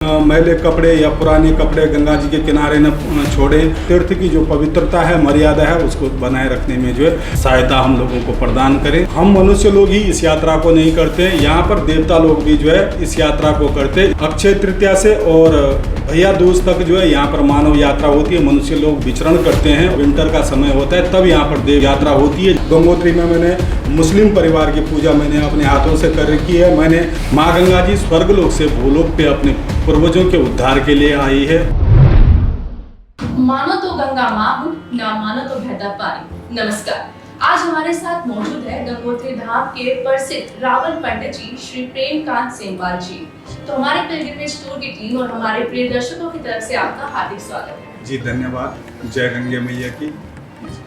मैले कपड़े या पुराने कपड़े गंगा जी के किनारे न छोड़ें। तीर्थ की जो पवित्रता है, मर्यादा है, उसको बनाए रखने में जो है सहायता हम लोगों को प्रदान करें। हम मनुष्य लोग ही इस यात्रा को नहीं करते, यहाँ पर देवता लोग भी जो है इस यात्रा को करते। अक्षय तृतीया से और भैया दूज तक जो है यहाँ पर मानव यात्रा होती है। मनुष्य लोग विचरण करते हैं। विंटर का समय होता है, तब यहाँ पर देव यात्रा होती है। गंगोत्री में मैंने मुस्लिम परिवार की पूजा मैंने अपने हाथों से कर रखी है। मैंने माँ गंगा जी स्वर्गलोक से भूलोक पे अपने पूर्वजों के उद्धार के लिए आई है। मानो तो गंगा माँ हूँ, ना मानो तो बहता पानी। नमस्कार, आज हमारे साथ मौजूद है गंगोत्री धाम के प्रसिद्ध रावल पंडित जी श्री प्रेमकांत सेमवाल जी। तो हमारे पिलग्रिमेज टूर की टीम और हमारे प्रिय दर्शकों की तरफ से आपका हार्दिक स्वागत है। जी धन्यवाद। जय गंगे मैया की।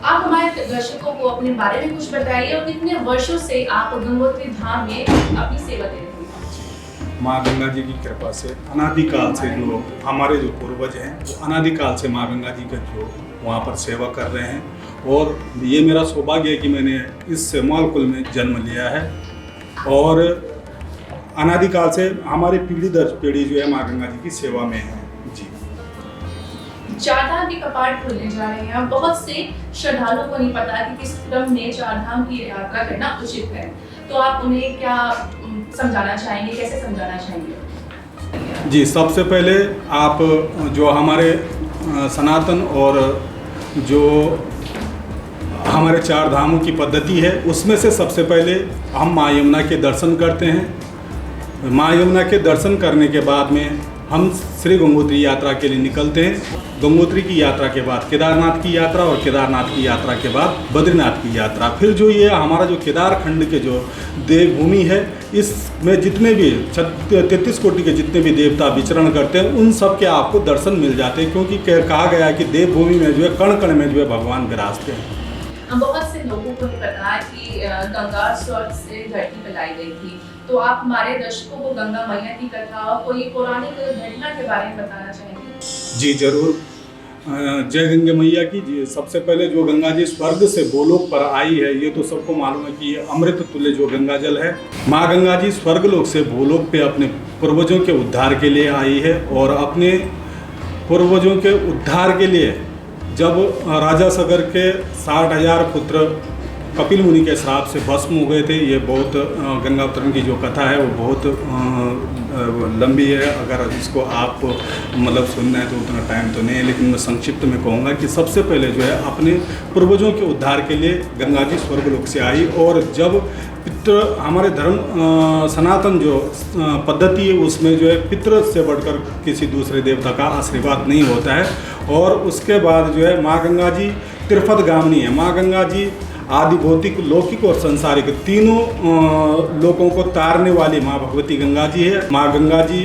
आप हमारे दर्शकों को अपने बारे में कुछ बताइए और कितने वर्षों से आप गंगोत्री धाम में अपनी सेवा दे रहे हैं। माँ गंगा जी की कृपा से अनादिकाल से जो हमारे जो पूर्वज हैं, वो अनादिकाल से माँ गंगा जी का जो वहाँ पर सेवा कर रहे हैं। और ये मेरा सौभाग्य है कि मैंने इस सेमवाल कुल में जन्म लिया है। और अनादिकाल से हमारी पीढ़ी दर पीढ़ी जो है माँ गंगा जी की सेवा में है। जी, चार धाम के कपाट खुलने जा रहे हैं। बहुत से श्रद्धालुओं को नहीं पता कि किस क्रम में चार धाम की यात्रा करना उचित है, तो आप उन्हें क्या समझाना चाहेंगे, कैसे समझाना चाहेंगे? जी, सबसे पहले आप जो हमारे सनातन और जो हमारे चार धामों की पद्धति है, उसमें से सबसे पहले हम माँ यमुना के दर्शन करते हैं। माँ यमुना के दर्शन करने के बाद में हम श्री गंगोत्री यात्रा के लिए निकलते हैं। गंगोत्री की यात्रा के बाद केदारनाथ की यात्रा और केदारनाथ की यात्रा के बाद बद्रीनाथ की यात्रा। फिर जो ये हमारा जो केदार खंड के जो देवभूमि है, इसमें जितने भी 33 कोटि के जितने भी देवता विचरण करते हैं, उन सब के आपको दर्शन मिल जाते हैं। क्योंकि कहा गया है कि देवभूमि में जो है कण कण में जो है भगवान विराजते हैं। बहुत से लोगों को नहीं पता कि गंगा स्वर्ग से धरती पर लाई गई थी, तो आप हमारे दर्शकों को गंगा मैया की कथा और कोई पौराणिक घटना के बारे में बताना चाहेंगे? जी जरूर। जय गंगे मैया की। जी, सबसे पहले जो गंगा जी स्वर्ग से भूलोक पर आई है, ये तो सबको मालूम है कि ये अमृत तुल्य जो गंगा जल है। माँ गंगा जी स्वर्गलोक से भूलोक पे अपने पूर्वजों के उद्धार के लिए आई है। और अपने पूर्वजों के उद्धार के लिए जब राजा सगर के 60,000 पुत्र कपिल मुनि के श्राप से भस्म हो गए थे, ये बहुत गंगा अवतरण की जो कथा है वो बहुत लंबी है। अगर इसको आप मतलब सुनना है तो उतना टाइम तो नहीं है, लेकिन मैं संक्षिप्त में कहूँगा कि सबसे पहले जो है अपने पूर्वजों के उद्धार के लिए गंगा जी स्वर्गलोक से आई। और जब पितृ हमारे धर्म सनातन जो पद्धति है, उसमें जो है पितृ से बढ़कर किसी दूसरे देवता का आशीर्वाद नहीं होता है। और उसके बाद जो है माँ गंगा जी त्रिपद गामिनी है। माँ गंगा जी आदि भौतिक, लौकिक और संसारिक तीनों लोगों को तारने वाली माँ भगवती गंगा जी है। माँ गंगा जी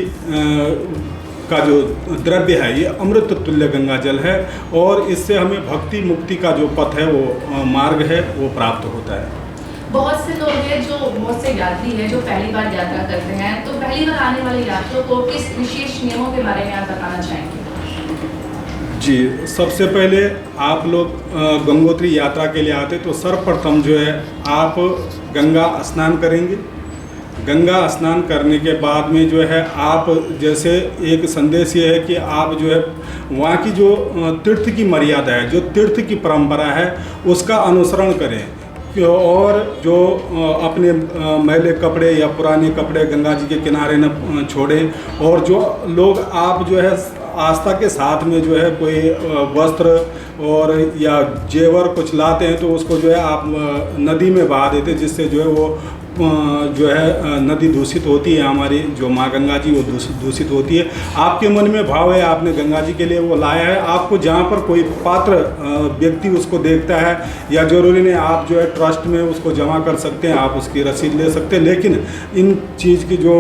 का जो द्रव्य है, ये अमृत तुल्य गंगा जल है। और इससे हमें भक्ति मुक्ति का जो पथ है, वो मार्ग है, वो प्राप्त होता है। बहुत से लोग हैं जो बहुत से यात्री हैं जो पहली बार यात्रा करते हैं, तो पहली बार आने वाले यात्रियों को किस विशेष नियमों के बारे में आप बताना चाहेंगे? जी, सबसे पहले आप लोग गंगोत्री यात्रा के लिए आते तो सर्वप्रथम जो है आप गंगा स्नान करेंगे। गंगा स्नान करने के बाद में जो है आप, जैसे एक संदेश ये है कि आप जो है वहाँ की जो तीर्थ की मर्यादा है, जो तीर्थ की परंपरा है, उसका अनुसरण करें। और जो अपने मैले कपड़े या पुराने कपड़े गंगा जी के किनारे न छोड़ें। और जो लोग आप जो है आस्था के साथ में जो है कोई वस्त्र और या जेवर कुछ लाते हैं, तो उसको जो है आप नदी में बहा देते, जिससे जो है वो जो है नदी दूषित होती है। हमारी जो माँ गंगा जी वो दूषित होती है। आपके मन में भाव है, आपने गंगा जी के लिए वो लाया है। आपको जहाँ पर कोई पात्र व्यक्ति उसको देखता है, या जरूरी नहीं आप जो है ट्रस्ट में उसको जमा कर सकते हैं, आप उसकी रसीद ले सकते हैं। लेकिन इन चीज़ की जो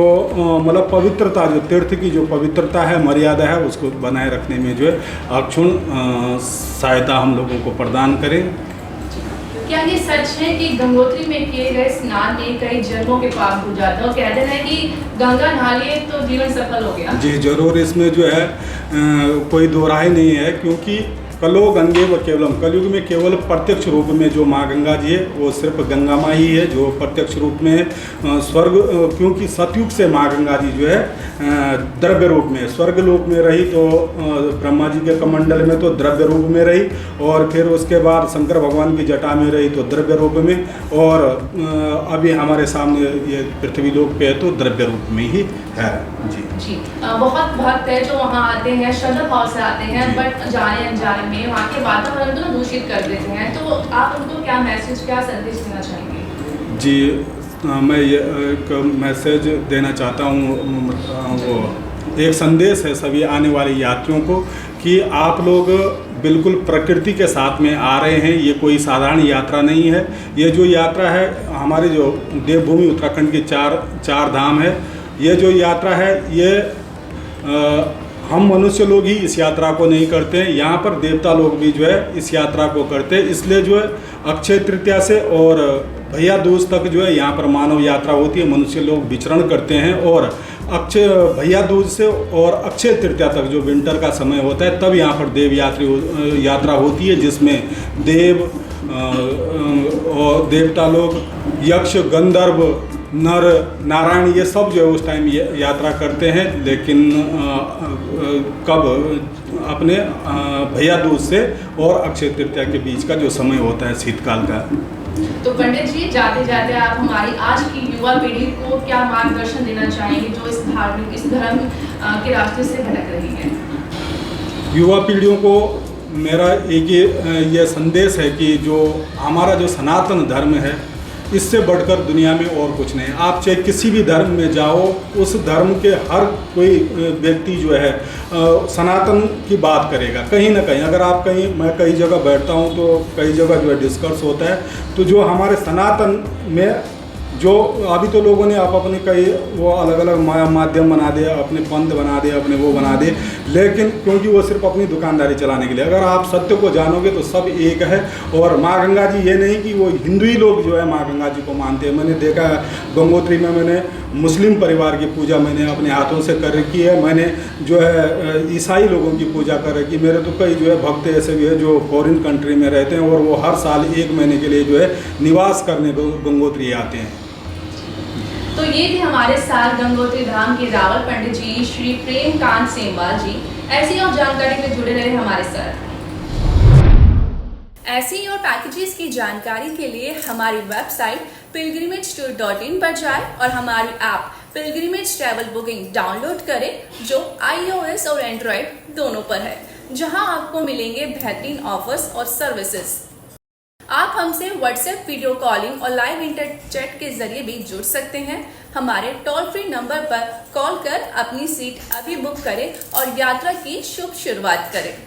मतलब पवित्रता, जो तीर्थ की जो पवित्रता है, मर्यादा है, उसको बनाए रखने में जो है अक्षुण सहायता हम लोगों को प्रदान करें। क्या ये सच है कि गंगोत्री में किए गए स्नान में कई जन्मों के पाप धुल जाते हैं और कहते हैं कि गंगा नहा लिए तो जीवन सफल हो गया? जी जरूर, इसमें जो है कोई दो राय नहीं है। क्योंकि कलो गंगे व केवलम, कलयुग में केवल प्रत्यक्ष रूप में जो माँ गंगा जी है वो सिर्फ गंगा माँ ही है जो प्रत्यक्ष रूप में स्वर्ग, क्योंकि सतयुग से माँ गंगा जी जो है द्रव्य रूप में, स्वर्ग लोक में रही तो ब्रह्मा जी के कमंडल में तो द्रव्य रूप में रही, और फिर उसके बाद शंकर भगवान की जटा में रही तो द्रव्य रूप में, और अभी हमारे सामने ये पृथ्वी लोक पे है तो द्रव्य रूप में ही है। जी बहुत भक्त है जो वहाँ आते हैं, श्रद्धा भाव से आते हैं, बट जाने अनजाने में वहाँ के वातावरण को दूषित कर देते हैं, तो आप उनको क्या मैसेज, क्या संदेश देना चाहेंगे? जी, मैं ये एक मैसेज देना चाहता हूँ, वो एक संदेश है सभी आने वाले यात्रियों को कि आप लोग बिल्कुल प्रकृति के साथ में आ रहे हैं। ये कोई साधारण यात्रा नहीं है। ये जो यात्रा है हमारे जो देवभूमि उत्तराखंड के चार धाम है, ये जो यात्रा है ये हम मनुष्य लोग ही इस यात्रा को नहीं करते हैं, यहाँ पर देवता लोग भी जो है इस यात्रा को करते हैं। इसलिए जो है अक्षय तृतीया से और भैया दूज तक जो है यहाँ पर मानव यात्रा होती है, मनुष्य लोग विचरण करते हैं, और अक्षय भैया दूज से और अक्षय तृतीया तक जो विंटर का समय होता है तब यहाँ पर देव यात्रा होती है, जिसमें देव और देवता लोग, यक्ष, गंधर्व, नर, नारायण, ये सब जो है उस टाइम यात्रा करते हैं। लेकिन कब अपने भैया दूज से और अक्षय तृतीया के बीच का जो समय होता है शीतकाल का। तो पंडित जी, जाते जाते आप हमारी आज की युवा पीढ़ी को क्या मार्गदर्शन देना चाहेंगे जो इस धर्म के रास्ते से भटक रही है? युवा पीढ़ियों को मेरा एक ये संदेश है कि जो हमारा जो सनातन धर्म है इससे बढ़कर दुनिया में और कुछ नहीं। आप चाहे किसी भी धर्म में जाओ, उस धर्म के हर कोई व्यक्ति जो है सनातन की बात करेगा कहीं ना कहीं। अगर आप कहीं, मैं कई जगह बैठता हूँ तो कई जगह जो है डिस्कस होता है, तो जो हमारे सनातन में जो अभी तो लोगों ने आप अपने कई वो अलग अलग माध्यम बना दिया, अपने पंथ बना दिया, अपने वो बना दिए, लेकिन क्योंकि वो सिर्फ अपनी दुकानदारी चलाने के लिए। अगर आप सत्य को जानोगे तो सब एक है। और माँ गंगा जी ये नहीं कि वो हिंदू ही लोग जो है माँ गंगा जी को मानते हैं। मैंने देखा गंगोत्री में मैंने मुस्लिम परिवार की पूजा मैंने अपने हाथों से कर रखी है, मैंने जो है ईसाई लोगों की पूजा कर रखी है। मेरे तो कई जो है भक्त ऐसे भी है जो फॉरेन कंट्री में रहते हैं और वो हर साल 1 महीने के लिए जो है निवास करने गंगोत्री आते हैं। तो ये थे हमारे साथ गंगोत्री धाम के रावल पंडित जी श्री प्रेमकांत सेमवाल जी। ऐसी और जानकारी में जुड़े रहे हमारे साथ। ऐसी और पैकेजेस की जानकारी के लिए हमारी वेबसाइट pilgrimagetour.in पर जाएं और हमारी app pilgrimage travel booking download करें, जो iOS और एंड्रॉयड दोनों पर है, जहां आपको मिलेंगे बेहतरीन ऑफर्स और सर्विसेज। आप हमसे व्हाट्सएप, वीडियो कॉलिंग और लाइव इंटरचैट के जरिए भी जुड़ सकते हैं। हमारे टोल फ्री नंबर पर कॉल कर अपनी सीट अभी बुक करें और यात्रा की शुभ शुरुआत करें।